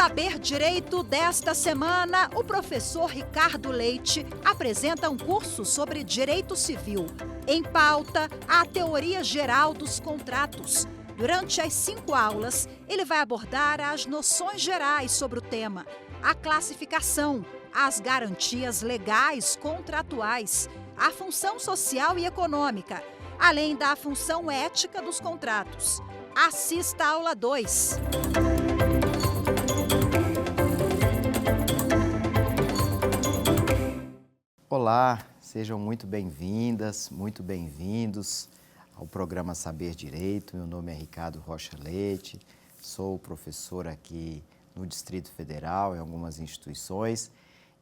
Saber Direito desta semana, o professor Ricardo Leite apresenta um curso sobre direito civil. Em pauta, a teoria geral dos contratos. Durante as 5 aulas, ele vai abordar as noções gerais sobre o tema, a classificação, as garantias legais contratuais, a função social e econômica, além da função ética dos contratos. Assista a aula 2. Olá, sejam muito bem-vindas, muito bem-vindos ao programa Saber Direito. Meu nome é Ricardo Rocha Leite, sou professor aqui no Distrito Federal, em algumas instituições,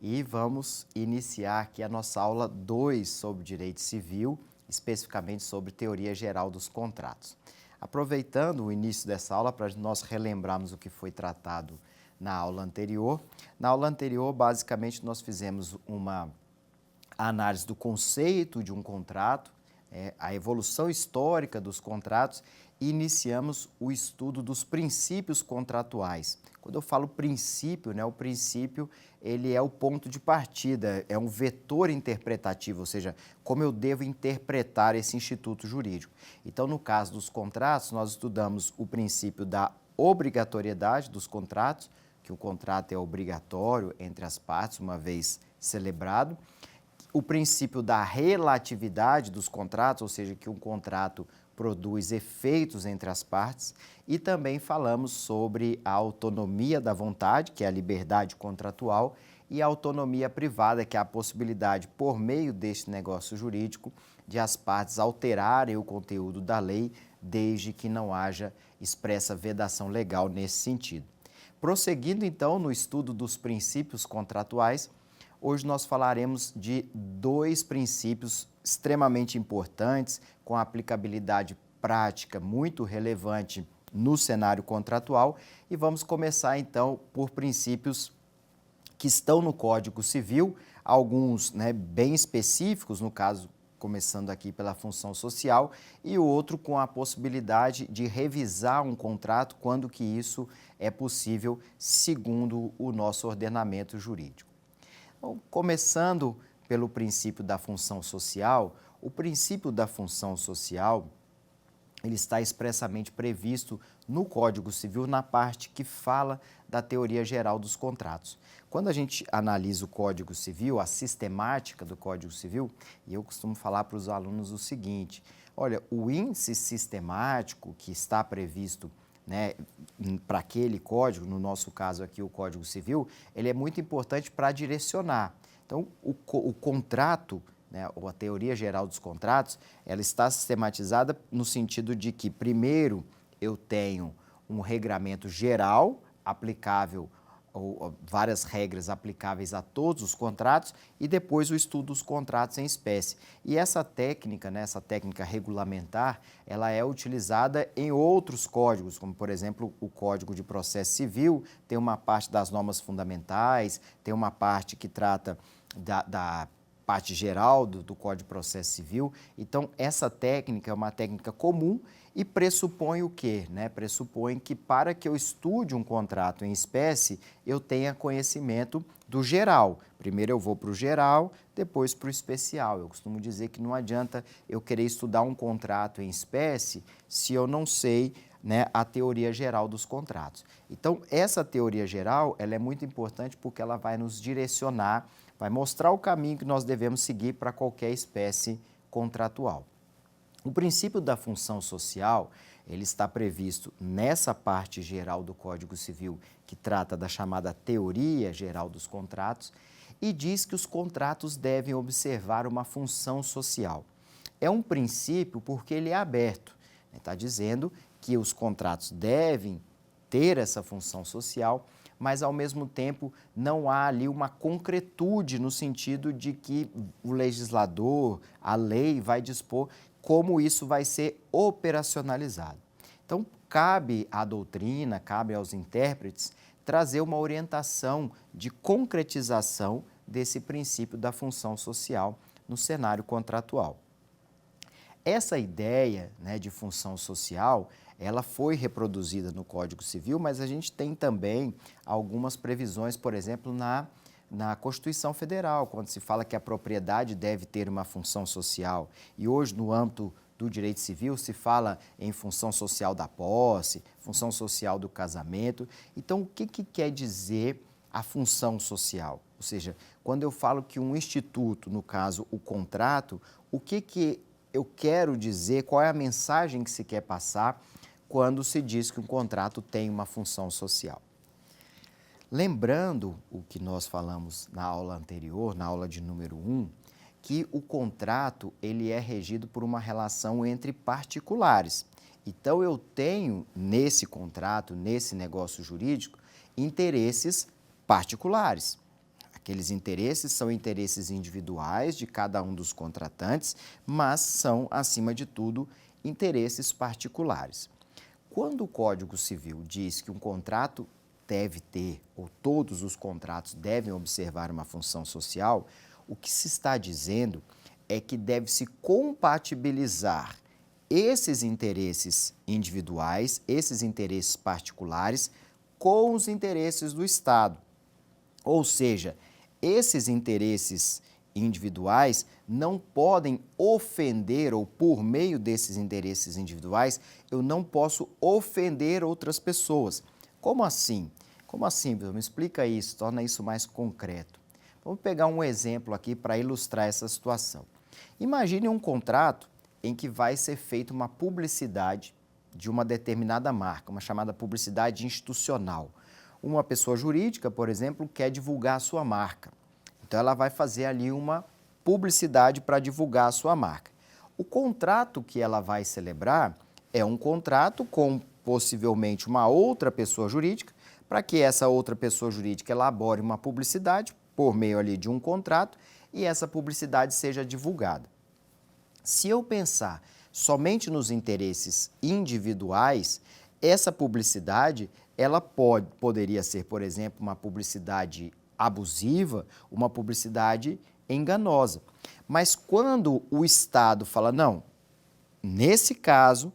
e vamos iniciar aqui a nossa aula 2 sobre Direito Civil, especificamente sobre Teoria Geral dos Contratos. Aproveitando o início dessa aula para nós relembrarmos o que foi tratado na aula anterior. Na aula anterior, basicamente, nós fizemos uma análise do conceito de um contrato, a evolução histórica dos contratos e iniciamos o estudo dos princípios contratuais. Quando eu falo princípio, o princípio ele é o ponto de partida, é um vetor interpretativo, ou seja, como eu devo interpretar esse instituto jurídico. Então, no caso dos contratos, nós estudamos o princípio da obrigatoriedade dos contratos, que o contrato é obrigatório entre as partes, uma vez celebrado. O princípio da relatividade dos contratos, ou seja, que um contrato produz efeitos entre as partes, e também falamos sobre a autonomia da vontade, que é a liberdade contratual, e a autonomia privada, que é a possibilidade, por meio deste negócio jurídico, de as partes alterarem o conteúdo da lei, desde que não haja expressa vedação legal nesse sentido. Prosseguindo, então, no estudo dos princípios contratuais, hoje nós falaremos de 2 princípios extremamente importantes, com aplicabilidade prática muito relevante no cenário contratual, e vamos começar então por princípios que estão no Código Civil, alguns bem específicos, no caso, começando aqui pela função social, e o outro com a possibilidade de revisar um contrato quando que isso é possível, segundo o nosso ordenamento jurídico. Então, começando pelo princípio da função social, o princípio da função social ele está expressamente previsto no Código Civil na parte que fala da teoria geral dos contratos. Quando a gente analisa o Código Civil, a sistemática do Código Civil, e eu costumo falar para os alunos o seguinte, olha, o índice sistemático que está previsto para aquele código, no nosso caso aqui o Código Civil, ele é muito importante para direcionar. Então, o contrato, ou a teoria geral dos contratos, ela está sistematizada no sentido de que, primeiro, eu tenho um regramento geral aplicável, ou várias regras aplicáveis a todos os contratos, e depois o estudo dos contratos em espécie. E essa técnica, essa técnica regulamentar, ela é utilizada em outros códigos, como, por exemplo, o Código de Processo Civil, tem uma parte das normas fundamentais, tem uma parte que trata da parte geral do Código de Processo Civil. Então, essa técnica é uma técnica comum e pressupõe o quê? Pressupõe que para que eu estude um contrato em espécie, eu tenha conhecimento do geral. Primeiro eu vou para o geral, depois para o especial. Eu costumo dizer que não adianta eu querer estudar um contrato em espécie se eu não sei a teoria geral dos contratos. Então, essa teoria geral ela é muito importante porque ela vai nos direcionar, vai mostrar o caminho que nós devemos seguir para qualquer espécie contratual. O princípio da função social, ele está previsto nessa parte geral do Código Civil, que trata da chamada teoria geral dos contratos, e diz que os contratos devem observar uma função social. É um princípio porque ele é aberto. Está dizendo que os contratos devem ter essa função social, mas, ao mesmo tempo, não há ali uma concretude no sentido de que o legislador, a lei, vai dispor como isso vai ser operacionalizado. Então, cabe à doutrina, cabe aos intérpretes, trazer uma orientação de concretização desse princípio da função social no cenário contratual. Essa ideia, né, de função social, ela foi reproduzida no Código Civil, mas a gente tem também algumas previsões, por exemplo, na Constituição Federal, quando se fala que a propriedade deve ter uma função social. E hoje, no âmbito do direito civil, se fala em função social da posse, função social do casamento. Então, o que quer dizer a função social? Ou seja, quando eu falo que um instituto, no caso o contrato, o que eu quero dizer, qual é a mensagem que se quer passar quando se diz que um contrato tem uma função social? Lembrando o que nós falamos na aula anterior, na aula de número 1, que o contrato ele é regido por uma relação entre particulares. Então, eu tenho nesse contrato, nesse negócio jurídico, interesses particulares. Aqueles interesses são interesses individuais de cada um dos contratantes, mas são, acima de tudo, interesses particulares. Quando o Código Civil diz que um contrato deve ter, ou todos os contratos devem observar uma função social, o que se está dizendo é que deve-se compatibilizar esses interesses individuais, esses interesses particulares, com os interesses do Estado. Ou seja, esses interesses individuais não podem ofender, ou por meio desses interesses individuais, eu não posso ofender outras pessoas. Como assim? Como assim, me explica isso, torna isso mais concreto. Vamos pegar um exemplo aqui para ilustrar essa situação. Imagine um contrato em que vai ser feita uma publicidade de uma determinada marca, uma chamada publicidade institucional. Uma pessoa jurídica, por exemplo, quer divulgar a sua marca. Então, ela vai fazer ali uma publicidade para divulgar a sua marca. O contrato que ela vai celebrar é um contrato com possivelmente uma outra pessoa jurídica, para que essa outra pessoa jurídica elabore uma publicidade por meio ali de um contrato e essa publicidade seja divulgada. Se eu pensar somente nos interesses individuais, essa publicidade ela poderia ser, por exemplo, uma publicidade abusiva, uma publicidade enganosa. Mas quando o Estado fala, não, nesse caso,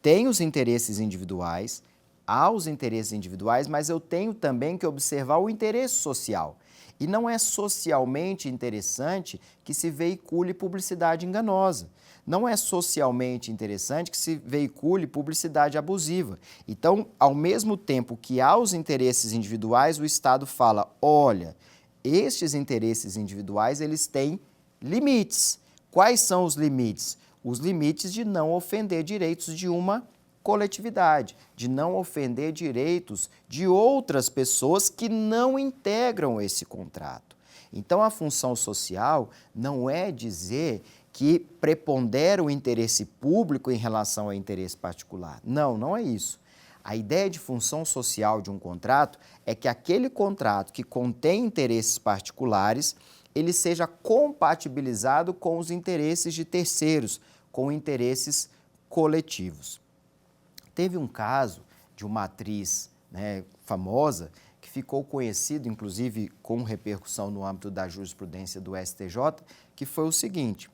tem os interesses individuais, há os interesses individuais, mas eu tenho também que observar o interesse social. E não é socialmente interessante que se veicule publicidade enganosa. Não é socialmente interessante que se veicule publicidade abusiva. Então, ao mesmo tempo que há os interesses individuais, o Estado fala, olha, estes interesses individuais, eles têm limites. Quais são os limites? Os limites de não ofender direitos de uma coletividade, de não ofender direitos de outras pessoas que não integram esse contrato. Então, a função social não é dizer que prepondera o interesse público em relação ao interesse particular. Não, não é isso. A ideia de função social de um contrato é que aquele contrato que contém interesses particulares, ele seja compatibilizado com os interesses de terceiros, com interesses coletivos. Teve um caso de uma atriz, né, famosa, que ficou conhecido, inclusive com repercussão no âmbito da jurisprudência do STJ, que foi o seguinte: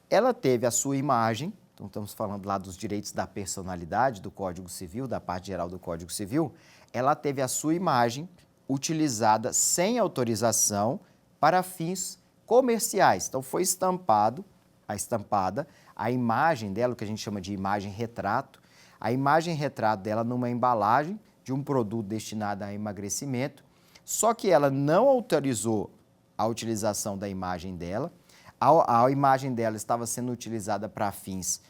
ela teve a sua imagem, então estamos falando lá dos direitos da personalidade do Código Civil, da parte geral do Código Civil, ela teve a sua imagem utilizada sem autorização para fins comerciais. Então foi estampada a imagem dela, o que a gente chama de imagem retrato, a imagem retrato dela numa embalagem de um produto destinado a emagrecimento, só que ela não autorizou a utilização da imagem dela, a imagem dela estava sendo utilizada para fins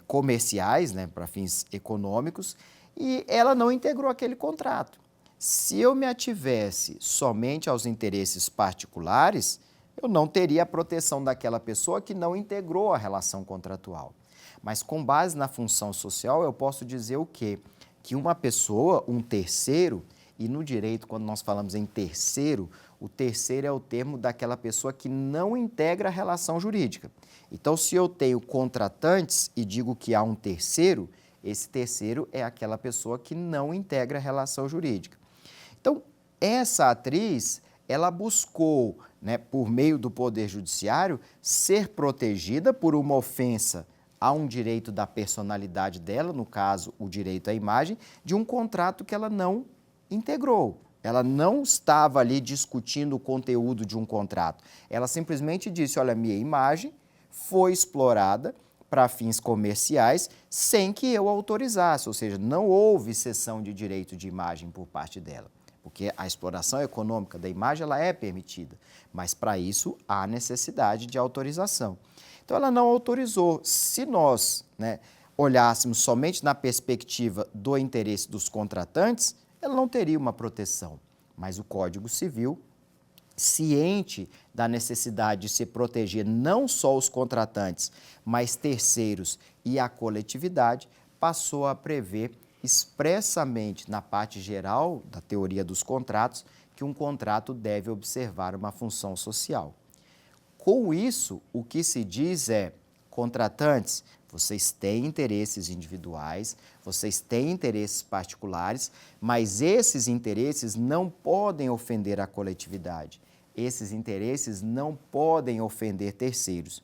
comerciais, né, para fins econômicos, e ela não integrou aquele contrato. Se eu me ativesse somente aos interesses particulares, eu não teria a proteção daquela pessoa que não integrou a relação contratual. Mas com base na função social, eu posso dizer o quê? Que uma pessoa, um terceiro, e no direito, quando nós falamos em terceiro, o terceiro é o termo daquela pessoa que não integra a relação jurídica. Então, se eu tenho contratantes e digo que há um terceiro, esse terceiro é aquela pessoa que não integra a relação jurídica. Então, essa atriz, ela buscou, né, por meio do Poder Judiciário, ser protegida por uma ofensa há um direito da personalidade dela, no caso, o direito à imagem, de um contrato que ela não integrou. Ela não estava ali discutindo o conteúdo de um contrato. Ela simplesmente disse, olha, minha imagem foi explorada para fins comerciais sem que eu autorizasse, ou seja, não houve cessão de direito de imagem por parte dela. Porque a exploração econômica da imagem ela é permitida, mas para isso há necessidade de autorização. Então ela não autorizou. Se nós olhássemos somente na perspectiva do interesse dos contratantes, ela não teria uma proteção. Mas o Código Civil, ciente da necessidade de se proteger não só os contratantes, mas terceiros e a coletividade, passou a prever expressamente na parte geral da teoria dos contratos que um contrato deve observar uma função social. Com isso, o que se diz é, contratantes, vocês têm interesses individuais, vocês têm interesses particulares, mas esses interesses não podem ofender a coletividade. Esses interesses não podem ofender terceiros.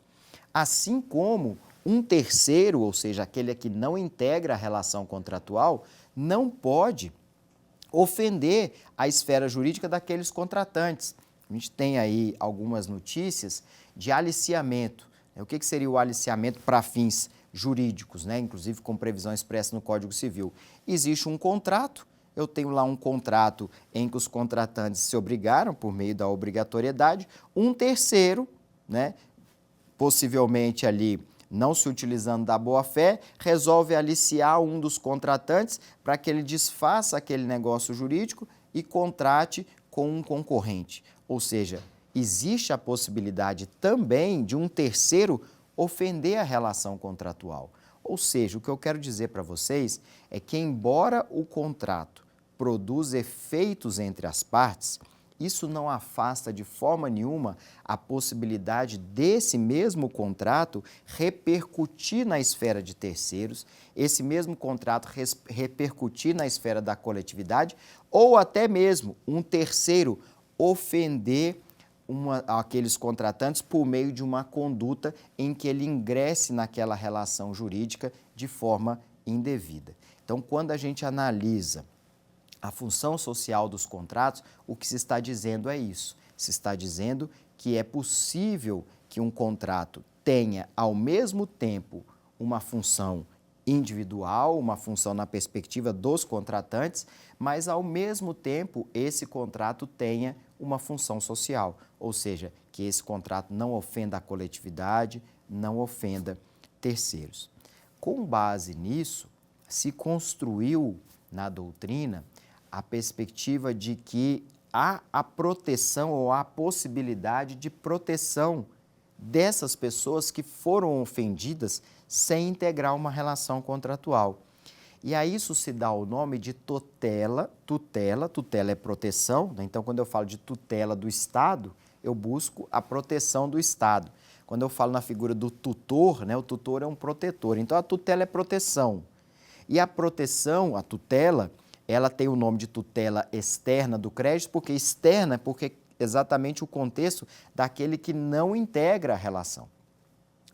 Assim como um terceiro, ou seja, aquele que não integra a relação contratual, não pode ofender a esfera jurídica daqueles contratantes. A gente tem aí algumas notícias de aliciamento. O que seria o aliciamento para fins jurídicos, inclusive com previsão expressa no Código Civil? Existe um contrato, eu tenho lá um contrato em que os contratantes se obrigaram, por meio da obrigatoriedade, um terceiro, possivelmente ali não se utilizando da boa-fé, resolve aliciar um dos contratantes para que ele desfaça aquele negócio jurídico e contrate com um concorrente. Ou seja, existe a possibilidade também de um terceiro ofender a relação contratual. Ou seja, o que eu quero dizer para vocês é que, embora o contrato produza efeitos entre as partes, isso não afasta de forma nenhuma a possibilidade desse mesmo contrato repercutir na esfera de terceiros, esse mesmo contrato repercutir na esfera da coletividade ou até mesmo um terceiro ofender aqueles contratantes por meio de uma conduta em que ele ingresse naquela relação jurídica de forma indevida. Então, quando a gente analisa a função social dos contratos, o que se está dizendo é isso. Se está dizendo que é possível que um contrato tenha, ao mesmo tempo, uma função individual, uma função na perspectiva dos contratantes, mas, ao mesmo tempo, esse contrato tenha uma função social, ou seja, que esse contrato não ofenda a coletividade, não ofenda terceiros. Com base nisso, se construiu na doutrina a perspectiva de que há a proteção ou a possibilidade de proteção dessas pessoas que foram ofendidas sem integrar uma relação contratual. E a isso se dá o nome de tutela é proteção, então quando eu falo de tutela do Estado, eu busco a proteção do Estado. Quando eu falo na figura do tutor, o tutor é um protetor, então a tutela é proteção. E a proteção, a tutela, ela tem o nome de tutela externa do crédito, porque externa porque exatamente o contexto daquele que não integra a relação.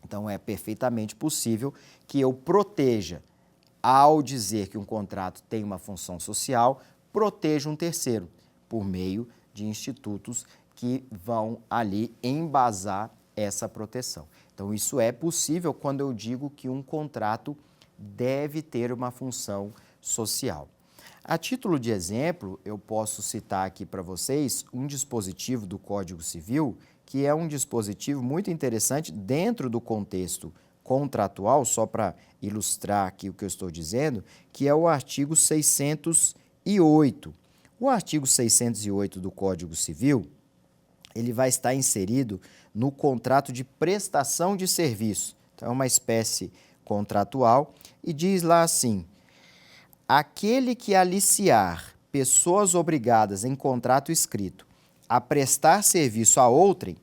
Então, é perfeitamente possível que eu proteja, ao dizer que um contrato tem uma função social, proteja um terceiro, por meio de institutos que vão ali embasar essa proteção. Então, isso é possível quando eu digo que um contrato deve ter uma função social. A título de exemplo, eu posso citar aqui para vocês um dispositivo do Código Civil, que é um dispositivo muito interessante dentro do contexto contratual, só para ilustrar aqui o que eu estou dizendo, que é o artigo 608. O artigo 608 do Código Civil, ele vai estar inserido no contrato de prestação de serviço. Então, é uma espécie contratual e diz lá assim: aquele que aliciar pessoas obrigadas em contrato escrito a prestar serviço a outrem,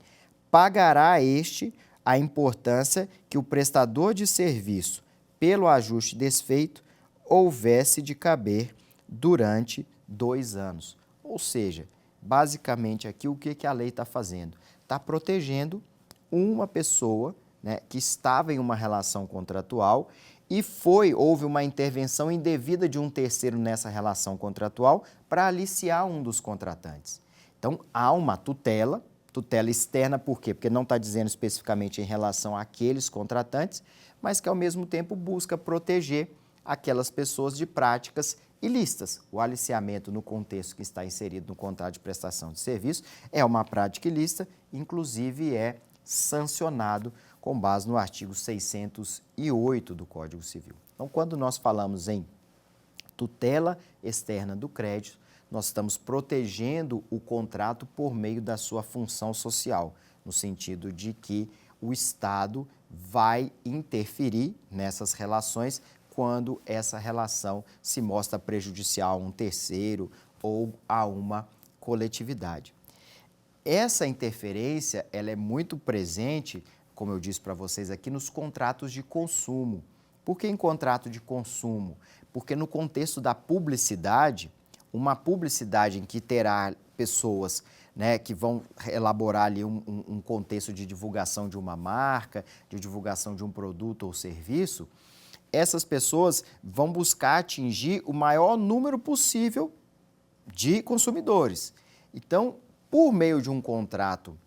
pagará a este a importância que o prestador de serviço, pelo ajuste desfeito, houvesse de caber durante 2 anos. Ou seja, basicamente aqui o que a lei está fazendo? Está protegendo uma pessoa né, que estava em uma relação contratual e houve uma intervenção indevida de um terceiro nessa relação contratual para aliciar um dos contratantes. Então, há uma tutela externa, por quê? Porque não está dizendo especificamente em relação àqueles contratantes, mas que ao mesmo tempo busca proteger aquelas pessoas de práticas ilícitas. O aliciamento no contexto que está inserido no contrato de prestação de serviço é uma prática ilícita, inclusive é sancionado com base no artigo 608 do Código Civil. Então, quando nós falamos em tutela externa do crédito, nós estamos protegendo o contrato por meio da sua função social, no sentido de que o Estado vai interferir nessas relações quando essa relação se mostra prejudicial a um terceiro ou a uma coletividade. Essa interferência, ela é muito presente, como eu disse para vocês aqui, nos contratos de consumo. Por que em contrato de consumo? Porque no contexto da publicidade, uma publicidade em que terá pessoas, né, que vão elaborar ali um contexto de divulgação de uma marca, de divulgação de um produto ou serviço, essas pessoas vão buscar atingir o maior número possível de consumidores. Então, por meio de um contrato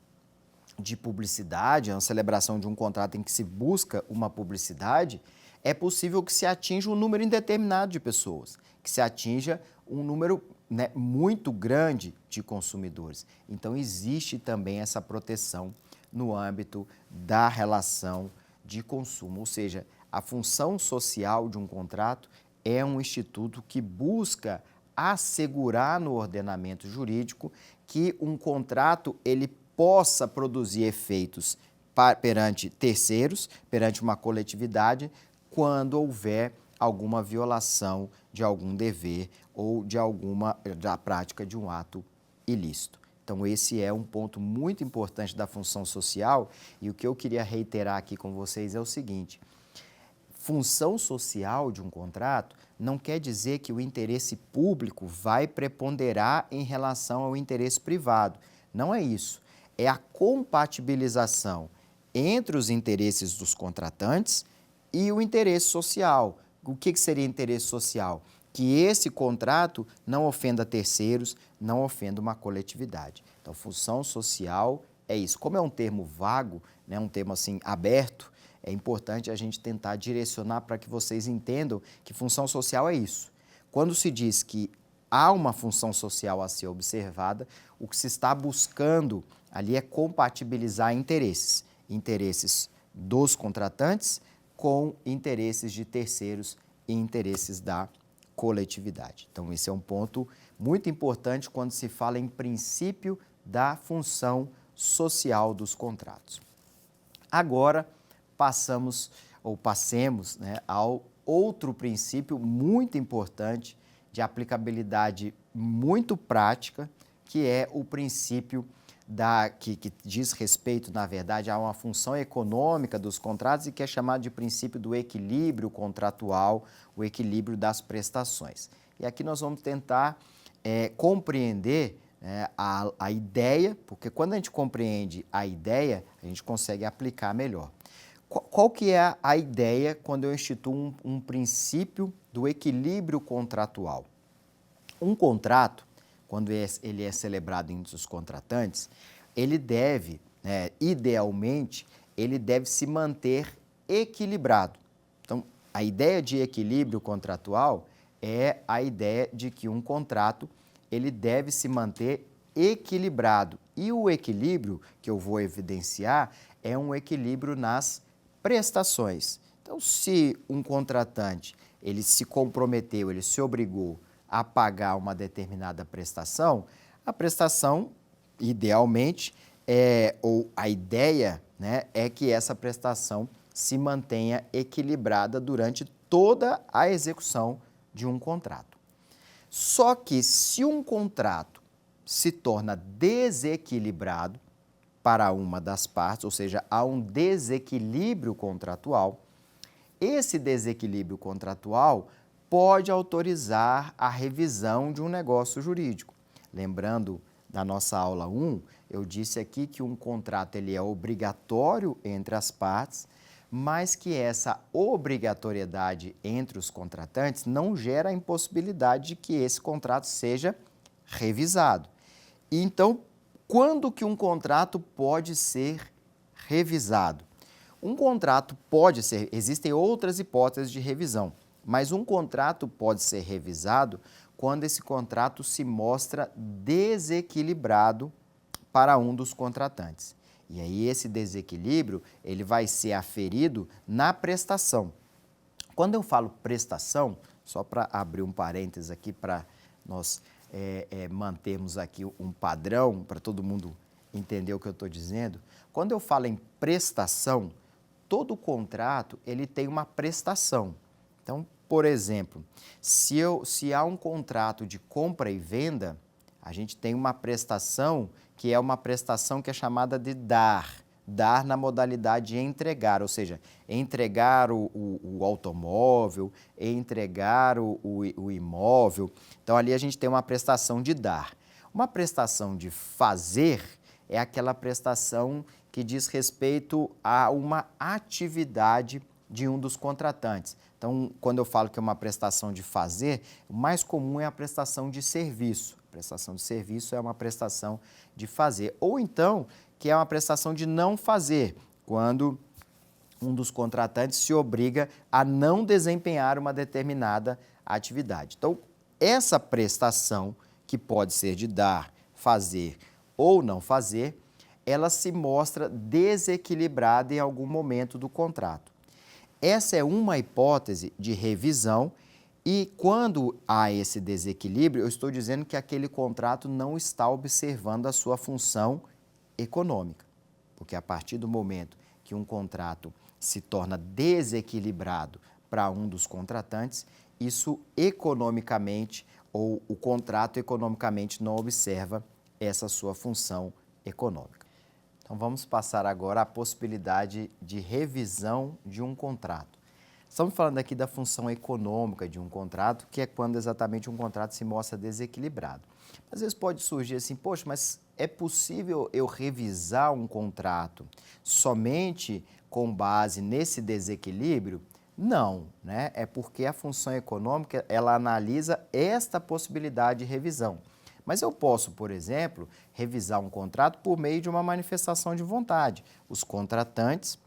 de publicidade, a celebração de um contrato em que se busca uma publicidade, é possível que se atinja um número indeterminado de pessoas, que se atinja um número, né, muito grande de consumidores. Então, existe também essa proteção no âmbito da relação de consumo, ou seja, a função social de um contrato é um instituto que busca assegurar no ordenamento jurídico que um contrato ele possa produzir efeitos perante terceiros, perante uma coletividade, quando houver alguma violação de algum dever ou da prática de um ato ilícito. Então, esse é um ponto muito importante da função social e o que eu queria reiterar aqui com vocês é o seguinte: função social de um contrato não quer dizer que o interesse público vai preponderar em relação ao interesse privado. Não é isso. É a compatibilização entre os interesses dos contratantes e o interesse social. O que seria interesse social? Que esse contrato não ofenda terceiros, não ofenda uma coletividade. Então, função social é isso. Como é um termo vago, né, um termo assim aberto, é importante a gente tentar direcionar para que vocês entendam que função social é isso. Quando se diz que há uma função social a ser observada, o que se está buscando ali é compatibilizar interesses. Interesses dos contratantes com interesses de terceiros e interesses da coletividade. Então, esse é um ponto muito importante quando se fala em princípio da função social dos contratos. Agora, passemos, né, ao outro princípio muito importante de aplicabilidade muito prática, que é o princípio que diz respeito, na verdade, a uma função econômica dos contratos e que é chamado de princípio do equilíbrio contratual, o equilíbrio das prestações. E aqui nós vamos tentar compreender a ideia, porque quando a gente compreende a ideia, a gente consegue aplicar melhor. Qual que é a ideia quando eu instituo um princípio do equilíbrio contratual? Um contrato, quando ele é celebrado entre os contratantes, ele deve, idealmente, ele deve se manter equilibrado. Então, a ideia de equilíbrio contratual é a ideia de que um contrato ele deve se manter equilibrado. E o equilíbrio que eu vou evidenciar é um equilíbrio nas prestações. Então, se um contratante ele se comprometeu, ele se obrigou a pagar uma determinada prestação, a prestação, idealmente, ou a ideia, né, é que essa prestação se mantenha equilibrada durante toda a execução de um contrato. Só que se um contrato se torna desequilibrado para uma das partes, ou seja, há um desequilíbrio contratual, esse desequilíbrio contratual pode autorizar a revisão de um negócio jurídico. Lembrando na nossa aula 1, eu disse aqui que um contrato ele é obrigatório entre as partes, mas que essa obrigatoriedade entre os contratantes não gera a impossibilidade de que esse contrato seja revisado. Então, quando que um contrato pode ser revisado? Um contrato pode ser, existem outras hipóteses de revisão, mas um contrato pode ser revisado quando esse contrato se mostra desequilibrado para um dos contratantes. E aí esse desequilíbrio, ele vai ser aferido na prestação. Quando eu falo prestação, só para abrir um parênteses aqui para nós mantermos aqui um padrão, para todo mundo entender o que eu estou dizendo, quando eu falo em prestação, todo contrato ele tem uma prestação. Então, por exemplo, se há um contrato de compra e venda, a gente tem uma prestação que é chamada de dar na modalidade de entregar, ou seja, entregar o automóvel, entregar o imóvel. Então, ali a gente tem uma prestação de dar. Uma prestação de fazer é aquela prestação que diz respeito a uma atividade de um dos contratantes. Então, quando eu falo que é uma prestação de fazer, o mais comum é a prestação de serviço. A prestação de serviço é uma prestação de fazer. Ou então, que é uma prestação de não fazer, quando um dos contratantes se obriga a não desempenhar uma determinada atividade. Então, essa prestação, que pode ser de dar, fazer ou não fazer, ela se mostra desequilibrada em algum momento do contrato. Essa é uma hipótese de revisão e quando há esse desequilíbrio, eu estou dizendo que aquele contrato não está observando a sua função econômica. Porque a partir do momento que um contrato se torna desequilibrado para um dos contratantes, isso economicamente, ou o contrato economicamente não observa essa sua função econômica. Então, vamos passar agora à possibilidade de revisão de um contrato. Estamos falando aqui da função econômica de um contrato, que é quando exatamente um contrato se mostra desequilibrado. Às vezes pode surgir assim, poxa, mas é possível eu revisar um contrato somente com base nesse desequilíbrio? Não, né? É porque a função econômica, ela analisa esta possibilidade de revisão. Mas eu posso, por exemplo, revisar um contrato por meio de uma manifestação de vontade. Os contratantes,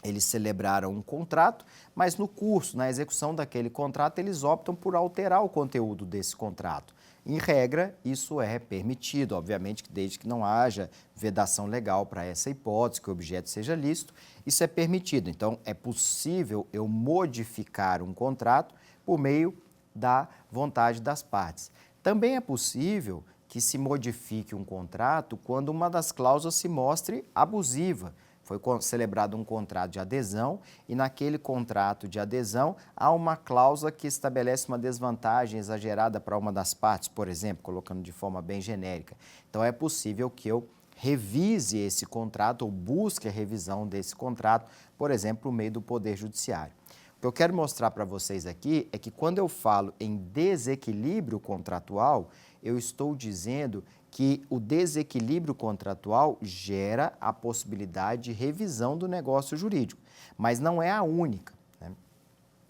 eles celebraram um contrato, mas no curso, na execução daquele contrato, eles optam por alterar o conteúdo desse contrato. Em regra, isso é permitido, obviamente, desde que não haja vedação legal para essa hipótese, que o objeto seja lícito, isso é permitido. Então, é possível eu modificar um contrato por meio da vontade das partes. Também é possível que se modifique um contrato quando uma das cláusulas se mostre abusiva. Foi celebrado um contrato de adesão e naquele contrato de adesão há uma cláusula que estabelece uma desvantagem exagerada para uma das partes, por exemplo, colocando de forma bem genérica. Então é possível que eu revise esse contrato ou busque a revisão desse contrato, por exemplo, por meio do Poder Judiciário. O que eu quero mostrar para vocês aqui é que quando eu falo em desequilíbrio contratual, eu estou dizendo que o desequilíbrio contratual gera a possibilidade de revisão do negócio jurídico, mas não é a única, né?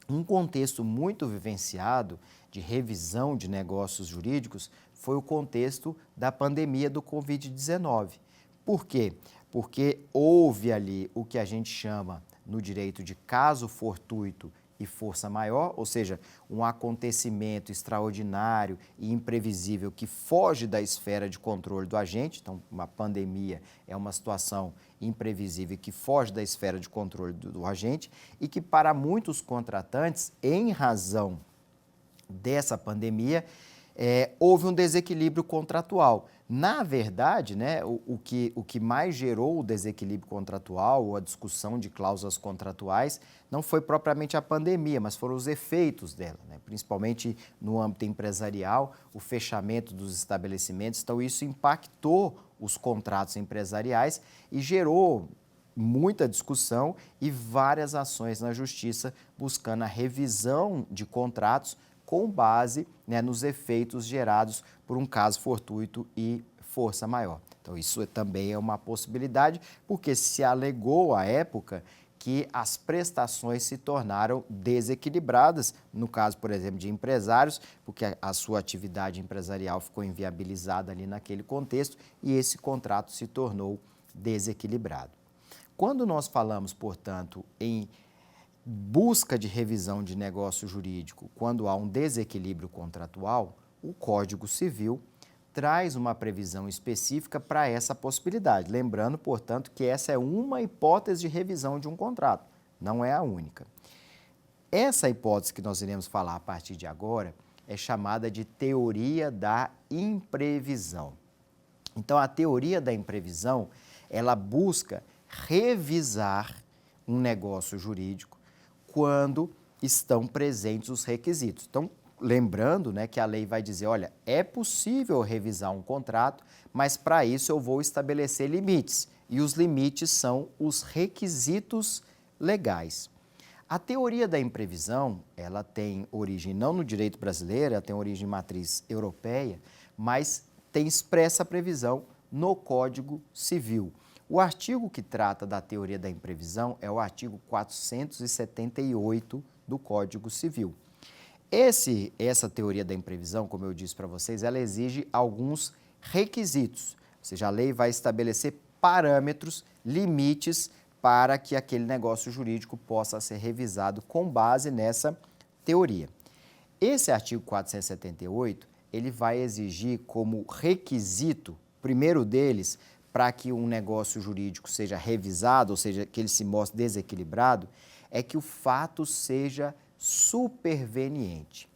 Um contexto muito vivenciado de revisão de negócios jurídicos foi o contexto da pandemia do Covid-19. Por quê? Porque houve ali o que a gente chama no direito de caso fortuito e força maior, ou seja, um acontecimento extraordinário e imprevisível que foge da esfera de controle do agente. Então, uma pandemia é uma situação imprevisível que foge da esfera de controle do agente e que para muitos contratantes, em razão dessa pandemia, houve um desequilíbrio contratual. Na verdade, né, o que mais gerou o desequilíbrio contratual ou a discussão de cláusulas contratuais não foi propriamente a pandemia, mas foram os efeitos dela, né? Principalmente no âmbito empresarial, o fechamento dos estabelecimentos. Então, isso impactou os contratos empresariais e gerou muita discussão e várias ações na justiça buscando a revisão de contratos com base, né, nos efeitos gerados por um caso fortuito e força maior. Então, isso também é uma possibilidade, porque se alegou à época que as prestações se tornaram desequilibradas, no caso, por exemplo, de empresários, porque a sua atividade empresarial ficou inviabilizada ali naquele contexto e esse contrato se tornou desequilibrado. Quando nós falamos, portanto, em busca de revisão de negócio jurídico, quando há um desequilíbrio contratual, o Código Civil traz uma previsão específica para essa possibilidade. Lembrando, portanto, que essa é uma hipótese de revisão de um contrato, não é a única. Essa hipótese que nós iremos falar a partir de agora é chamada de teoria da imprevisão. Então, a teoria da imprevisão, ela busca revisar um negócio jurídico quando estão presentes os requisitos. Então, lembrando, né, que a lei vai dizer, olha, é possível revisar um contrato, mas para isso eu vou estabelecer limites. E os limites são os requisitos legais. A teoria da imprevisão, ela tem origem não no direito brasileiro, ela tem origem matriz europeia, mas tem expressa previsão no Código Civil. O artigo que trata da teoria da imprevisão é o artigo 478 do Código Civil. Essa teoria da imprevisão, como eu disse para vocês, ela exige alguns requisitos. Ou seja, a lei vai estabelecer parâmetros, limites para que aquele negócio jurídico possa ser revisado com base nessa teoria. Esse artigo 478, ele vai exigir como requisito, primeiro deles, para que um negócio jurídico seja revisado, ou seja, que ele se mostre desequilibrado, é que o fato seja superveniente.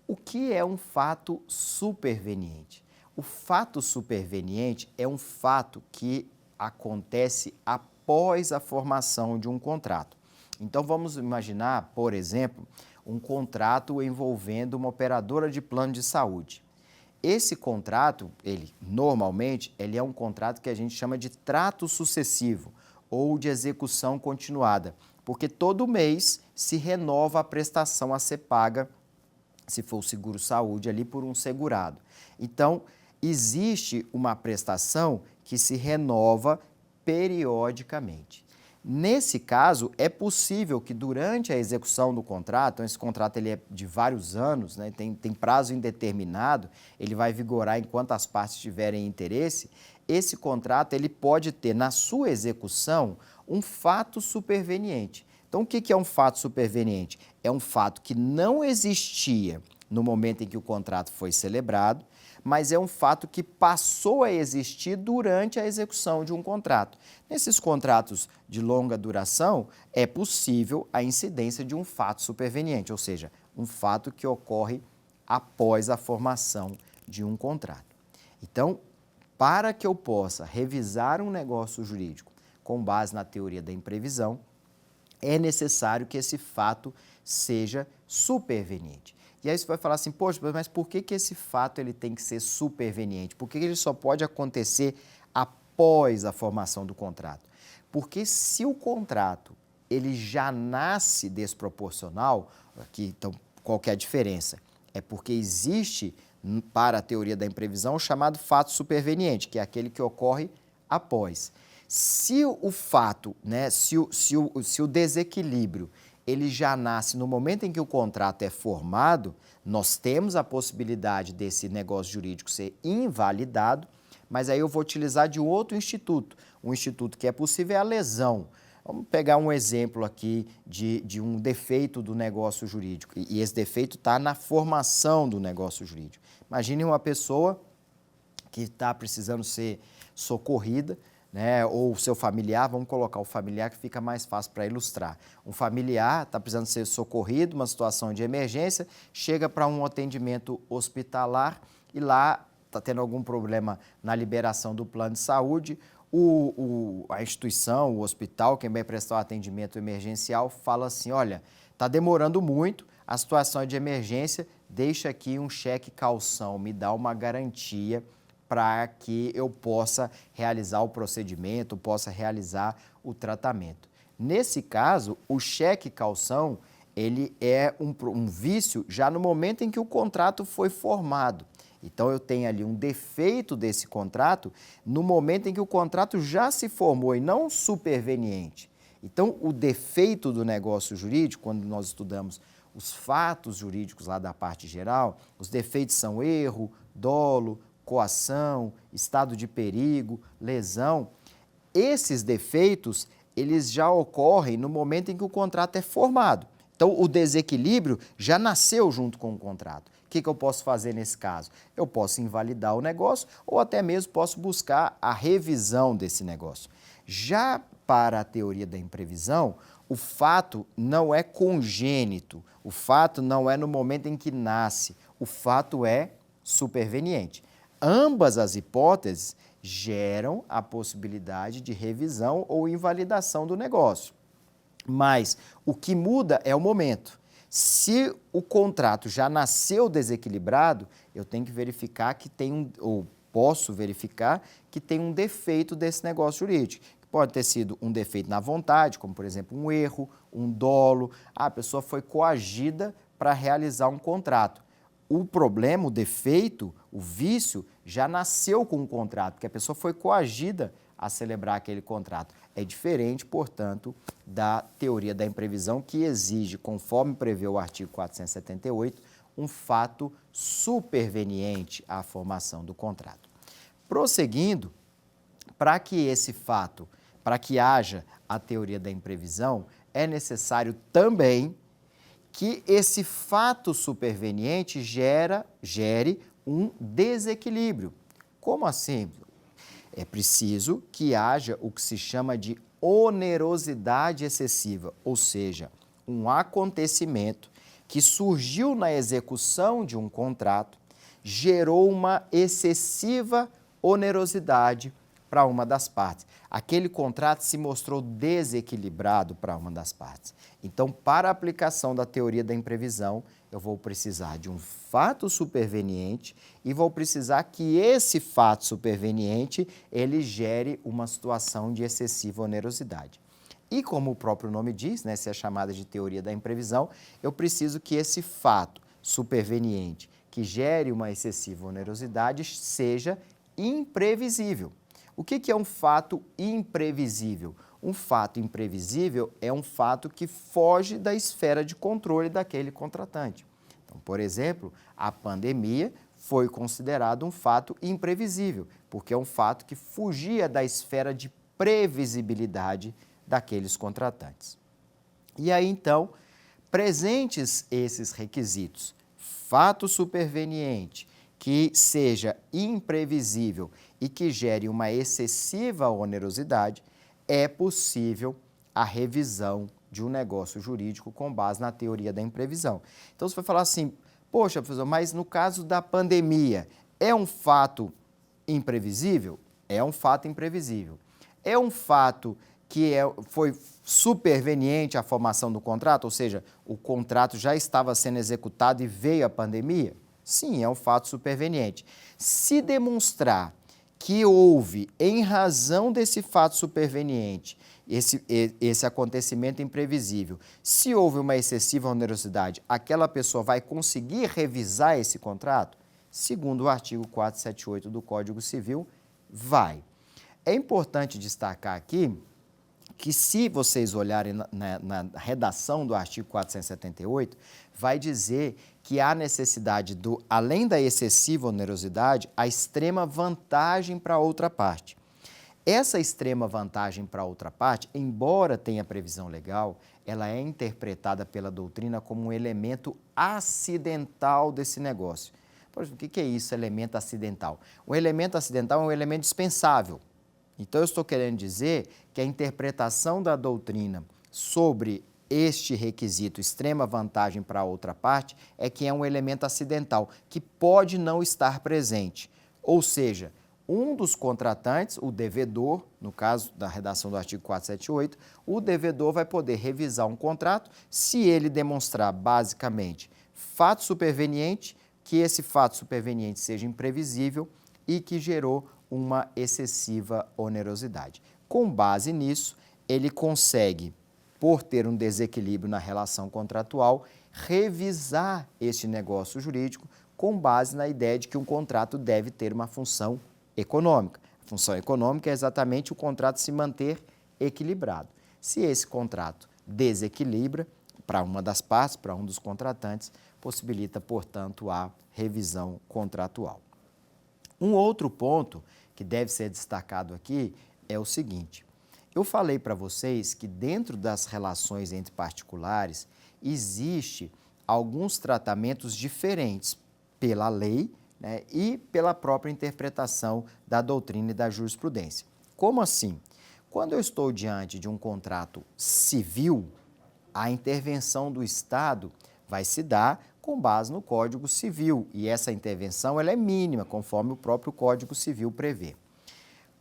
O que é um fato superveniente? O fato superveniente é um fato que acontece após a formação de um contrato. Então, vamos imaginar, por exemplo, um contrato envolvendo uma operadora de plano de saúde. Esse contrato, normalmente é um contrato que a gente chama de trato sucessivo ou de execução continuada, porque todo mês se renova a prestação a ser paga, se for o seguro-saúde, ali por um segurado. Então, existe uma prestação que se renova periodicamente. Nesse caso, é possível que durante a execução do contrato, esse contrato ele é de vários anos, né, tem prazo indeterminado, ele vai vigorar enquanto as partes tiverem interesse, esse contrato ele pode ter na sua execução um fato superveniente. Então, o que é um fato superveniente? É um fato que não existia no momento em que o contrato foi celebrado, mas é um fato que passou a existir durante a execução de um contrato. Nesses contratos de longa duração, é possível a incidência de um fato superveniente, ou seja, um fato que ocorre após a formação de um contrato. Então, para que eu possa revisar um negócio jurídico com base na teoria da imprevisão, é necessário que esse fato seja superveniente. E aí você vai falar assim, poxa, mas por que esse fato ele tem que ser superveniente? Por que ele só pode acontecer após a formação do contrato? Porque se o contrato ele já nasce desproporcional, aqui, então qual que é a diferença? É porque existe, para a teoria da imprevisão, o chamado fato superveniente, que é aquele que ocorre após. Se o fato, né, se o desequilíbrio, ele já nasce no momento em que o contrato é formado, nós temos a possibilidade desse negócio jurídico ser invalidado, mas aí eu vou utilizar de outro instituto. Um instituto que é possível é a lesão. Vamos pegar um exemplo aqui de um defeito do negócio jurídico, e esse defeito está na formação do negócio jurídico. Imagine uma pessoa que está precisando ser socorrida, né, ou o seu familiar, vamos colocar o familiar que fica mais fácil para ilustrar. Um familiar está precisando ser socorrido, uma situação de emergência, chega para um atendimento hospitalar e lá está tendo algum problema na liberação do plano de saúde, a instituição, o hospital, quem vai prestar o atendimento emergencial, fala assim, olha, está demorando muito, a situação é de emergência, deixa aqui um cheque calção, me dá uma garantia para que eu possa realizar o procedimento, possa realizar o tratamento. Nesse caso, o cheque calção, ele é um vício já no momento em que o contrato foi formado. Então, eu tenho ali um defeito desse contrato no momento em que o contrato já se formou e não superveniente. Então, o defeito do negócio jurídico, quando nós estudamos os fatos jurídicos lá da parte geral, os defeitos são erro, dolo, coação, estado de perigo, lesão. Esses defeitos, eles já ocorrem no momento em que o contrato é formado. Então, o desequilíbrio já nasceu junto com o contrato. O que eu posso fazer nesse caso? Eu posso invalidar o negócio ou até mesmo posso buscar a revisão desse negócio. Já para a teoria da imprevisão, o fato não é congênito, o fato não é no momento em que nasce, o fato é superveniente. Ambas as hipóteses geram a possibilidade de revisão ou invalidação do negócio. Mas o que muda é o momento. Se o contrato já nasceu desequilibrado, eu tenho que verificar que tem ou posso verificar que tem um defeito desse negócio jurídico. Pode ter sido um defeito na vontade, como por exemplo um erro, um dolo. A pessoa foi coagida para realizar um contrato. O problema, o defeito, o vício já nasceu com o contrato, porque a pessoa foi coagida a celebrar aquele contrato. É diferente, portanto, da teoria da imprevisão, que exige, conforme prevê o artigo 478, um fato superveniente à formação do contrato. Prosseguindo, para que esse fato, para que haja a teoria da imprevisão, é necessário também que esse fato superveniente gere um desequilíbrio. Como assim? É preciso que haja o que se chama de onerosidade excessiva, ou seja, um acontecimento que surgiu na execução de um contrato, gerou uma excessiva onerosidade para uma das partes. Aquele contrato se mostrou desequilibrado para uma das partes. Então, para a aplicação da teoria da imprevisão, eu vou precisar de um fato superveniente e vou precisar que esse fato superveniente ele gere uma situação de excessiva onerosidade. E como o próprio nome diz, né, se é chamada de teoria da imprevisão, eu preciso que esse fato superveniente que gere uma excessiva onerosidade seja imprevisível. O que é um fato imprevisível? Um fato imprevisível é um fato que foge da esfera de controle daquele contratante. Então, por exemplo, a pandemia foi considerado um fato imprevisível, porque é um fato que fugia da esfera de previsibilidade daqueles contratantes. E aí, então, presentes esses requisitos, fato superveniente, que seja imprevisível e que gere uma excessiva onerosidade, é possível a revisão de um negócio jurídico com base na teoria da imprevisão. Então, você vai falar assim, poxa, professor, mas no caso da pandemia, é um fato imprevisível? É um fato imprevisível. É um fato que foi superveniente à formação do contrato, ou seja, o contrato já estava sendo executado e veio a pandemia? Sim, é um fato superveniente. Se demonstrar que houve, em razão desse fato superveniente, esse acontecimento imprevisível, se houve uma excessiva onerosidade, aquela pessoa vai conseguir revisar esse contrato? Segundo o artigo 478 do Código Civil, vai. É importante destacar aqui que, se vocês olharem na redação do artigo 478, vai dizer que há necessidade, além da excessiva onerosidade, a extrema vantagem para a outra parte. Essa extrema vantagem para a outra parte, embora tenha previsão legal, ela é interpretada pela doutrina como um elemento acidental desse negócio. Por exemplo, o que é isso, elemento acidental? Um elemento acidental é um elemento dispensável. Então, eu estou querendo dizer que a interpretação da doutrina sobre este requisito, extrema vantagem para a outra parte, é que é um elemento acidental, que pode não estar presente. Ou seja, um dos contratantes, o devedor, no caso da redação do artigo 478, o devedor vai poder revisar um contrato se ele demonstrar, basicamente, fato superveniente, que esse fato superveniente seja imprevisível e que gerou uma excessiva onerosidade. Com base nisso, ele consegue, por ter um desequilíbrio na relação contratual, revisar este negócio jurídico com base na ideia de que um contrato deve ter uma função econômica. A função econômica é exatamente o contrato se manter equilibrado. Se esse contrato desequilibra para uma das partes, para um dos contratantes, possibilita, portanto, a revisão contratual. Um outro ponto que deve ser destacado aqui é o seguinte: eu falei para vocês que dentro das relações entre particulares existe alguns tratamentos diferentes pela lei, né, e pela própria interpretação da doutrina e da jurisprudência. Como assim? Quando eu estou diante de um contrato civil, a intervenção do Estado vai se dar com base no Código Civil, e essa intervenção ela é mínima, conforme o próprio Código Civil prevê.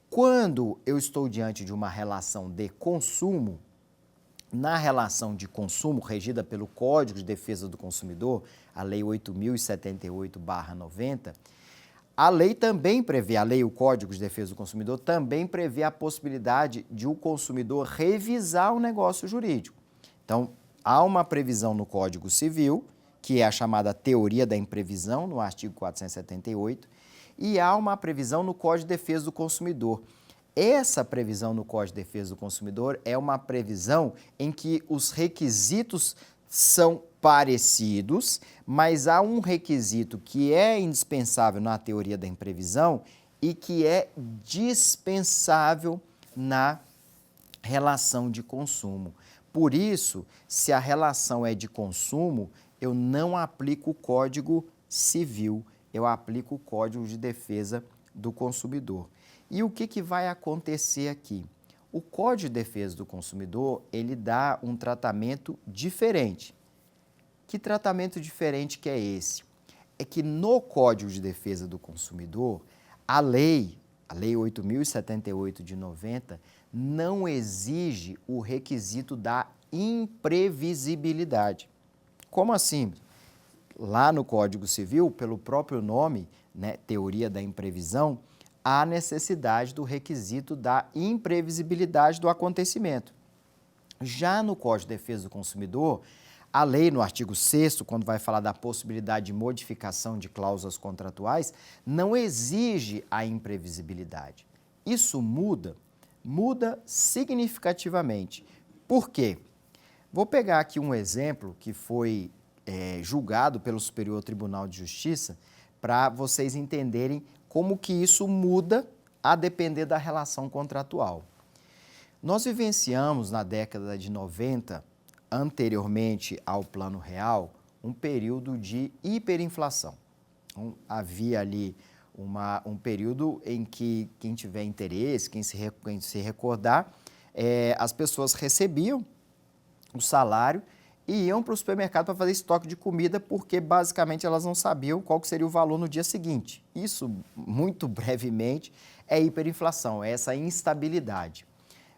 Quando eu estou diante de uma relação de consumo, na relação de consumo regida pelo Código de Defesa do Consumidor, a Lei 8.078/90, a lei também prevê, o Código de Defesa do Consumidor também prevê a possibilidade de o consumidor revisar o negócio jurídico. Então, há uma previsão no Código Civil, que é a chamada teoria da imprevisão, no artigo 478, e há uma previsão no Código de Defesa do Consumidor. Essa previsão no Código de Defesa do Consumidor é uma previsão em que os requisitos são parecidos, mas há um requisito que é indispensável na teoria da imprevisão e que é dispensável na relação de consumo. Por isso, se a relação é de consumo, eu não aplico o Código Civil, eu aplico o Código de Defesa do Consumidor. E o que vai acontecer aqui? O Código de Defesa do Consumidor, ele dá um tratamento diferente. Que tratamento diferente que é esse? É que no Código de Defesa do Consumidor, a lei 8.078/90, não exige o requisito da imprevisibilidade. Como assim? Lá no Código Civil, pelo próprio nome, né, teoria da imprevisão, há necessidade do requisito da imprevisibilidade do acontecimento. Já no Código de Defesa do Consumidor, a lei, no artigo 6º, quando vai falar da possibilidade de modificação de cláusulas contratuais, não exige a imprevisibilidade. Isso muda significativamente. Por quê? Vou pegar aqui um exemplo que foi julgado pelo Superior Tribunal de Justiça para vocês entenderem como que isso muda a depender da relação contratual. Nós vivenciamos na década de 90, anteriormente ao Plano Real, um período de hiperinflação. Então, havia ali um período em que quem tiver interesse, quem se recordar, as pessoas recebiam o salário e iam para o supermercado para fazer estoque de comida, porque basicamente elas não sabiam qual que seria o valor no dia seguinte. Isso, muito brevemente, é hiperinflação, é essa instabilidade.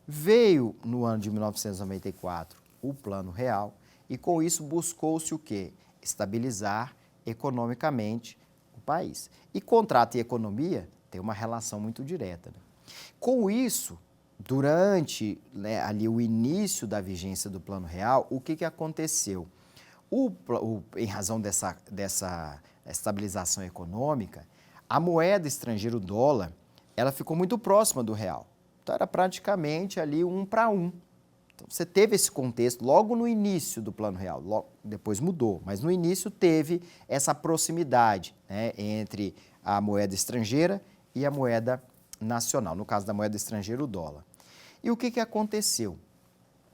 Veio no ano de 1994 o Plano Real e com isso buscou-se o quê? Estabilizar economicamente o país. E contrato e economia tem uma relação muito direta, né? Com isso, durante ali o início da vigência do Plano Real, o que aconteceu? Em razão dessa estabilização econômica, a moeda estrangeira, o dólar, ela ficou muito próxima do real. Então, era praticamente ali 1 para 1. Então, você teve esse contexto logo no início do Plano Real, depois mudou, mas no início teve essa proximidade, né, entre a moeda estrangeira e a moeda nacional, no caso da moeda estrangeira, o dólar. E o que aconteceu?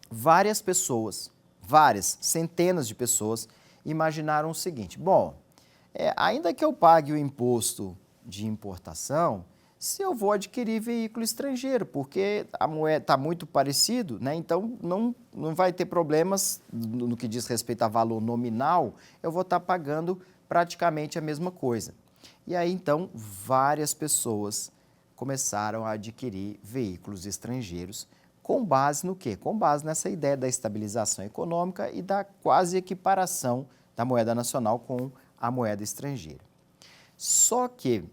Várias pessoas, centenas de pessoas, imaginaram o seguinte: bom, ainda que eu pague o imposto de importação, se eu vou adquirir veículo estrangeiro, porque a moeda está muito parecido, né? Então não vai ter problemas no que diz respeito a valor nominal, eu vou estar pagando praticamente a mesma coisa. E aí, então, várias pessoas começaram a adquirir veículos estrangeiros com base no quê? Com base nessa ideia da estabilização econômica e da quase equiparação da moeda nacional com a moeda estrangeira. Só que,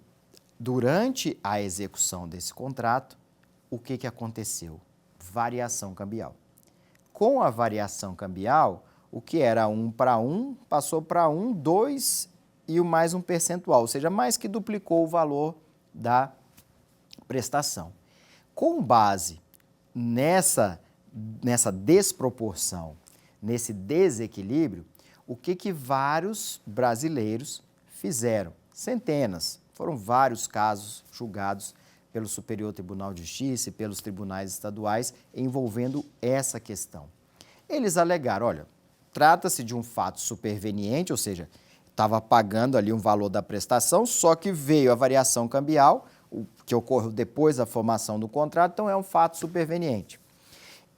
durante a execução desse contrato, o que aconteceu? Variação cambial. Com a variação cambial, o que era 1 para 1 passou para 1, 2 e o mais um percentual, ou seja, mais que duplicou o valor da prestação. Com base nessa desproporção, nesse desequilíbrio, o que vários brasileiros fizeram? Centenas, foram vários casos julgados pelo Superior Tribunal de Justiça e pelos tribunais estaduais envolvendo essa questão. Eles alegaram, olha, trata-se de um fato superveniente, ou seja, estava pagando ali um valor da prestação, só que veio a variação cambial, o que ocorreu depois da formação do contrato, então é um fato superveniente.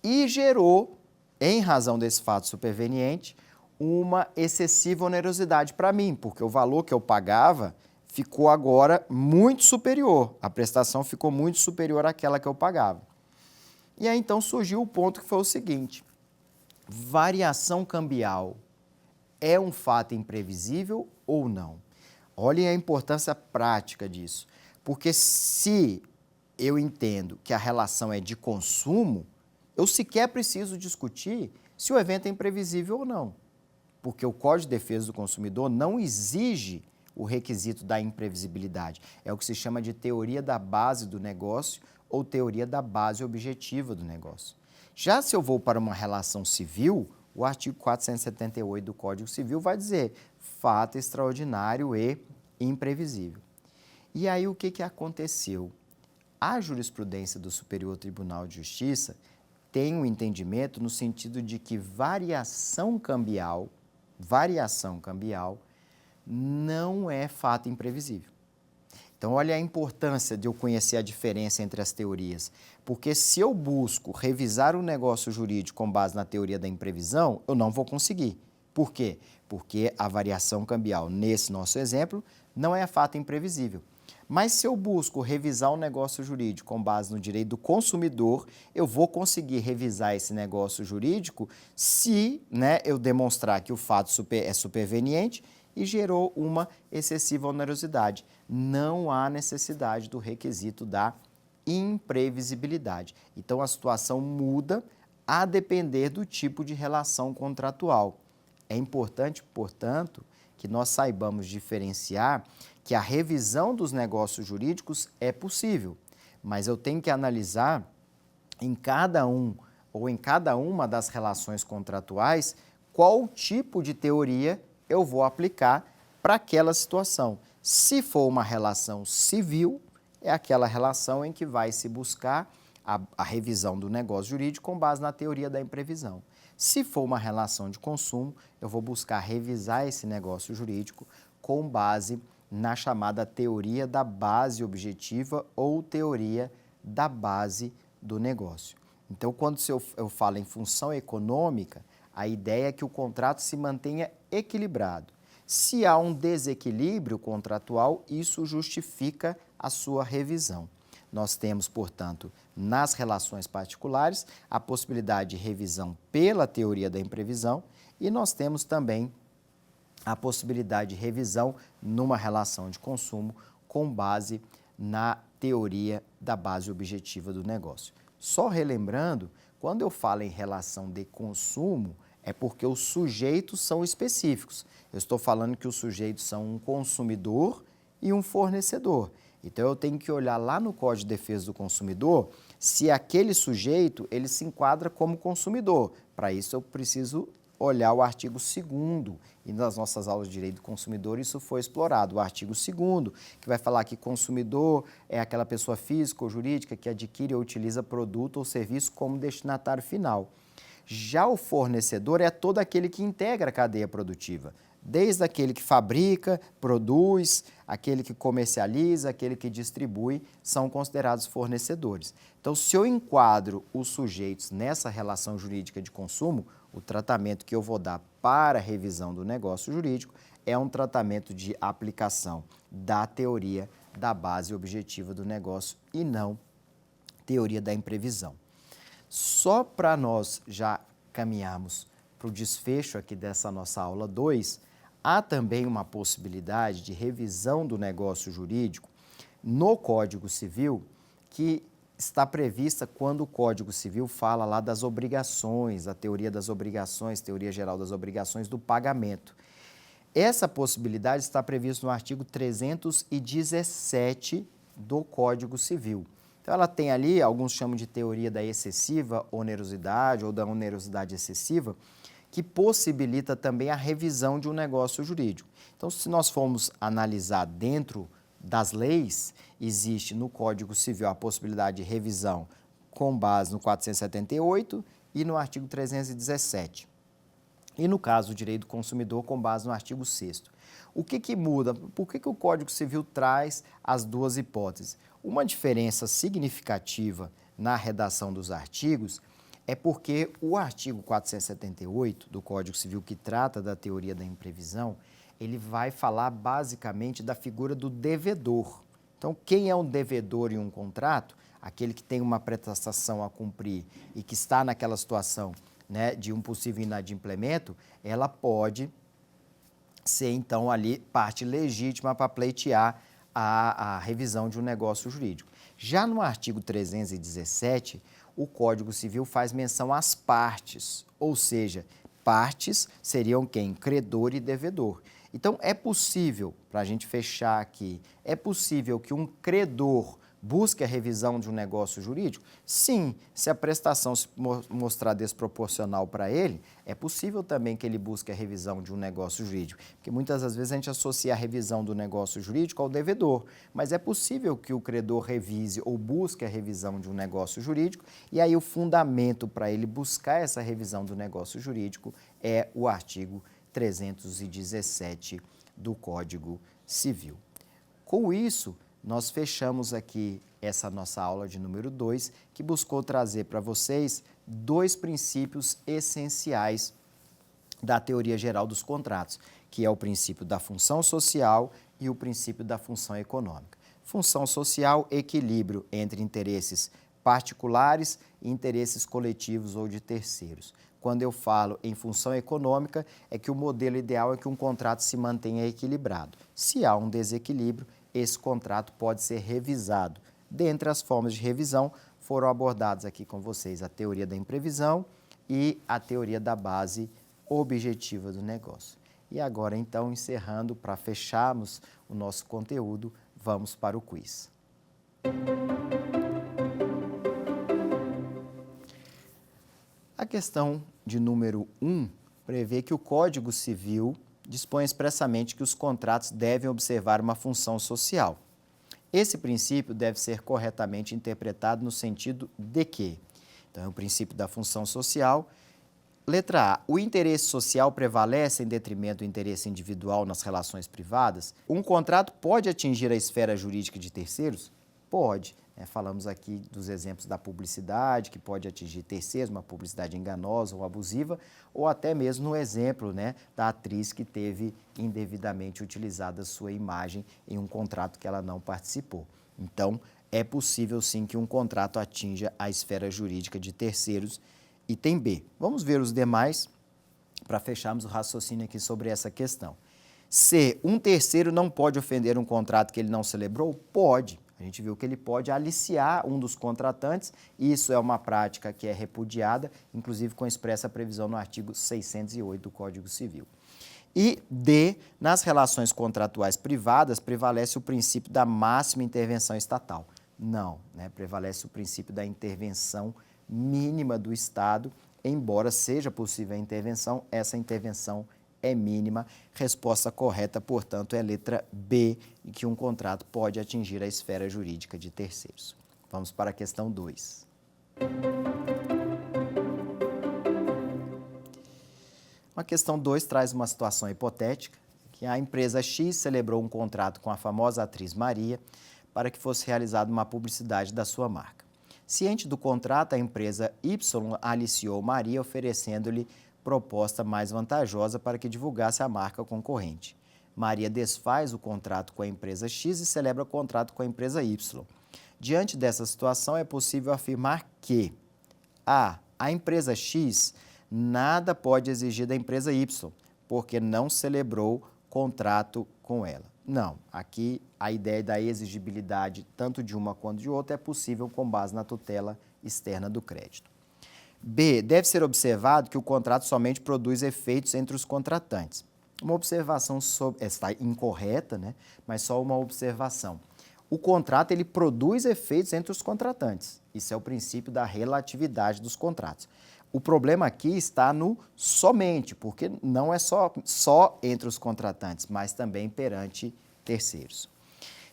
E gerou, em razão desse fato superveniente, uma excessiva onerosidade para mim, porque o valor que eu pagava ficou agora muito superior, a prestação ficou muito superior àquela que eu pagava. E aí então surgiu o ponto que foi o seguinte: variação cambial é um fato imprevisível ou não? Olhem a importância prática disso, porque se eu entendo que a relação é de consumo, eu sequer preciso discutir se o evento é imprevisível ou não, porque o Código de Defesa do Consumidor não exige o requisito da imprevisibilidade. É o que se chama de teoria da base do negócio ou teoria da base objetiva do negócio. Já se eu vou para uma relação civil, o artigo 478 do Código Civil vai dizer fato extraordinário e imprevisível. E aí o que aconteceu? A jurisprudência do Superior Tribunal de Justiça tem um entendimento no sentido de que variação cambial não é fato imprevisível. Então, olha a importância de eu conhecer a diferença entre as teorias, porque se eu busco revisar um negócio jurídico com base na teoria da imprevisão, eu não vou conseguir. Por quê? Porque a variação cambial, nesse nosso exemplo, não é fato imprevisível. Mas se eu busco revisar um negócio jurídico com base no direito do consumidor, eu vou conseguir revisar esse negócio jurídico se eu demonstrar que o fato é superveniente e gerou uma excessiva onerosidade. Não há necessidade do requisito da imprevisibilidade. Então, a situação muda a depender do tipo de relação contratual. É importante, portanto, que nós saibamos diferenciar que a revisão dos negócios jurídicos é possível, mas eu tenho que analisar em cada uma das relações contratuais qual tipo de teoria eu vou aplicar para aquela situação. Se for uma relação civil, é aquela relação em que vai se buscar a revisão do negócio jurídico com base na teoria da imprevisão. Se for uma relação de consumo, eu vou buscar revisar esse negócio jurídico com base na chamada teoria da base objetiva ou teoria da base do negócio. Então, quando eu falo em função econômica, a ideia é que o contrato se mantenha equilibrado. Se há um desequilíbrio contratual, isso justifica a sua revisão. Nós temos, portanto, nas relações particulares, a possibilidade de revisão pela teoria da imprevisão e nós temos também a possibilidade de revisão numa relação de consumo com base na teoria da base objetiva do negócio. Só relembrando, quando eu falo em relação de consumo, é porque os sujeitos são específicos. Eu estou falando que os sujeitos são um consumidor e um fornecedor. Então, eu tenho que olhar lá no Código de Defesa do Consumidor se aquele sujeito ele se enquadra como consumidor. Para isso, eu preciso olhar o artigo 2º, e nas nossas aulas de Direito do Consumidor isso foi explorado. O artigo 2º, que vai falar que consumidor é aquela pessoa física ou jurídica que adquire ou utiliza produto ou serviço como destinatário final. Já o fornecedor é todo aquele que integra a cadeia produtiva, desde aquele que fabrica, produz, aquele que comercializa, aquele que distribui, são considerados fornecedores. Então, se eu enquadro os sujeitos nessa relação jurídica de consumo, o tratamento que eu vou dar para a revisão do negócio jurídico é um tratamento de aplicação da teoria da base objetiva do negócio e não teoria da imprevisão. Só para nós já caminharmos para o desfecho aqui dessa nossa aula 2, há também uma possibilidade de revisão do negócio jurídico no Código Civil que está prevista quando o Código Civil fala lá das obrigações, a teoria das obrigações, teoria geral das obrigações do pagamento. Essa possibilidade está prevista no artigo 317 do Código Civil. Então, ela tem ali, alguns chamam de teoria da excessiva onerosidade ou da onerosidade excessiva, que possibilita também a revisão de um negócio jurídico. Então, se nós formos analisar dentro das leis, existe no Código Civil a possibilidade de revisão com base no 478 e no artigo 317. E no caso do direito do consumidor, com base no artigo 6º. O que muda? Por que o Código Civil traz as duas hipóteses? Uma diferença significativa na redação dos artigos é porque o artigo 478 do Código Civil, que trata da teoria da imprevisão, ele vai falar basicamente da figura do devedor. Então, quem é um devedor em um contrato? Aquele que tem uma prestação a cumprir e que está naquela situação, né, de um possível inadimplemento, ela pode ser, então, ali parte legítima para pleitear a revisão de um negócio jurídico. Já no artigo 317, o Código Civil faz menção às partes, ou seja, partes seriam quem? Credor e devedor. Então, é possível, para a gente fechar aqui, é possível que um credor busque a revisão de um negócio jurídico? Sim, se a prestação se mostrar desproporcional para ele, é possível também que ele busque a revisão de um negócio jurídico, porque muitas das vezes a gente associa a revisão do negócio jurídico ao devedor, mas é possível que o credor revise ou busque a revisão de um negócio jurídico, e aí o fundamento para ele buscar essa revisão do negócio jurídico é o artigo 317 do Código Civil. Com isso, nós fechamos aqui essa nossa aula de número 2, que buscou trazer para vocês dois princípios essenciais da teoria geral dos contratos, que é o princípio da função social e o princípio da função econômica. Função social, equilíbrio entre interesses particulares e interesses coletivos ou de terceiros. Quando eu falo em função econômica, é que o modelo ideal é que um contrato se mantenha equilibrado. Se há um desequilíbrio, esse contrato pode ser revisado. Dentre as formas de revisão, foram abordadas aqui com vocês a teoria da imprevisão e a teoria da base objetiva do negócio. E agora, então, encerrando, para fecharmos o nosso conteúdo, vamos para o quiz. A questão de número 1 prevê que o Código Civil dispõe expressamente que os contratos devem observar uma função social. Esse princípio deve ser corretamente interpretado no sentido de que, então, é o princípio da função social. Letra A, o interesse social prevalece em detrimento do interesse individual nas relações privadas? Um contrato pode atingir a esfera jurídica de terceiros? Pode. Falamos aqui dos exemplos da publicidade, que pode atingir terceiros, uma publicidade enganosa ou abusiva, ou até mesmo no exemplo, da atriz que teve indevidamente utilizada sua imagem em um contrato que ela não participou. Então, é possível sim que um contrato atinja a esfera jurídica de terceiros. Item B. Vamos ver os demais para fecharmos o raciocínio aqui sobre essa questão. C. Um terceiro não pode ofender um contrato que ele não celebrou? Pode. A gente viu que ele pode aliciar um dos contratantes, e isso é uma prática que é repudiada, inclusive com expressa previsão no artigo 608 do Código Civil. E D, nas relações contratuais privadas, prevalece o princípio da máxima intervenção estatal. Não, prevalece o princípio da intervenção mínima do Estado, embora seja possível a intervenção, essa intervenção é mínima. Resposta correta, portanto, é a letra B, em que um contrato pode atingir a esfera jurídica de terceiros. Vamos para a questão 2. A questão 2 traz uma situação hipotética, que a empresa X celebrou um contrato com a famosa atriz Maria para que fosse realizada uma publicidade da sua marca. Ciente do contrato, a empresa Y aliciou Maria, oferecendo-lhe proposta mais vantajosa para que divulgasse a marca concorrente. Maria desfaz o contrato com a empresa X e celebra o contrato com a empresa Y. Diante dessa situação, é possível afirmar que a empresa X nada pode exigir da empresa Y, porque não celebrou contrato com ela. Não, aqui a ideia da exigibilidade tanto de uma quanto de outra é possível com base na tutela externa do crédito. B, deve ser observado que o contrato somente produz efeitos entre os contratantes. Uma observação está incorreta, né? Mas só uma observação. O contrato ele produz efeitos entre os contratantes. Isso é o princípio da relatividade dos contratos. O problema aqui está no somente, porque não é só entre os contratantes, mas também perante terceiros.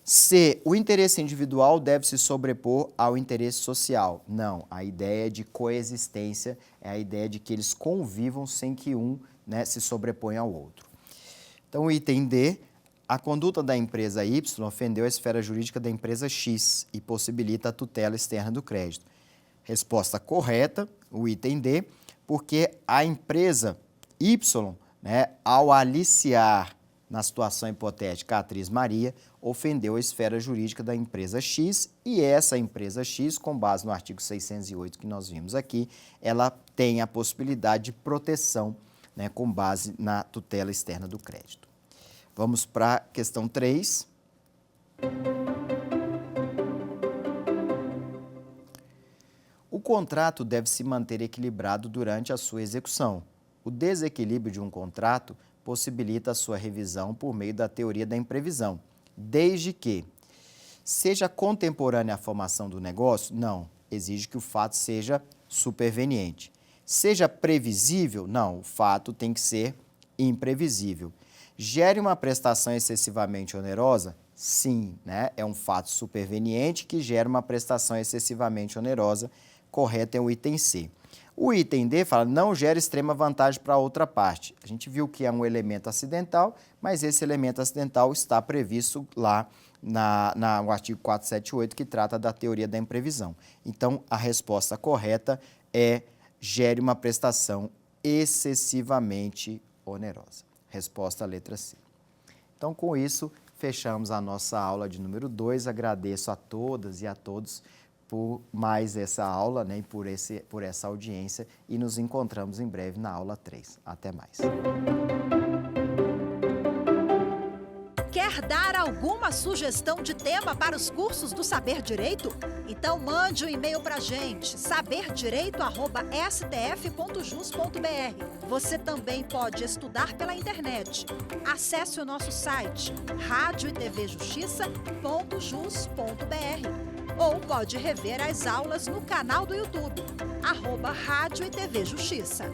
C. O interesse individual deve se sobrepor ao interesse social. Não, a ideia de coexistência é a ideia de que eles convivam sem que um, né, se sobreponha ao outro. Então, o item D. A conduta da empresa Y ofendeu a esfera jurídica da empresa X e possibilita a tutela externa do crédito. Resposta correta, o item D, porque a empresa Y, né, ao aliciar na situação hipotética a atriz Maria, ofendeu a esfera jurídica da empresa X e essa empresa X, com base no artigo 608 que nós vimos aqui, ela tem a possibilidade de proteção, né, com base na tutela externa do crédito. Vamos para a questão 3. O contrato deve se manter equilibrado durante a sua execução. O desequilíbrio de um contrato possibilita a sua revisão por meio da teoria da imprevisão, desde que seja contemporânea à formação do negócio? Não, exige que o fato seja superveniente. Seja previsível? Não, o fato tem que ser imprevisível. Gere uma prestação excessivamente onerosa? Sim, né? É um fato superveniente que gera uma prestação excessivamente onerosa. Correto é o item C. O item D fala, não gera extrema vantagem para a outra parte. A gente viu que é um elemento acidental, mas esse elemento acidental está previsto lá no artigo 478, que trata da teoria da imprevisão. Então, a resposta correta é gere uma prestação excessivamente onerosa. Resposta à letra C. Então, com isso, fechamos a nossa aula de número 2. Agradeço a todas e a todos por mais essa aula, né, e por essa audiência, e nos encontramos em breve na aula 3. Até mais. Quer dar alguma sugestão de tema para os cursos do Saber Direito? Então mande um e-mail para a gente, saberdireito@stf.jus.br. Você também pode estudar pela internet. Acesse o nosso site radioetvjustiça.jus.br ou pode rever as aulas no canal do YouTube, @Rádio e TV Justiça.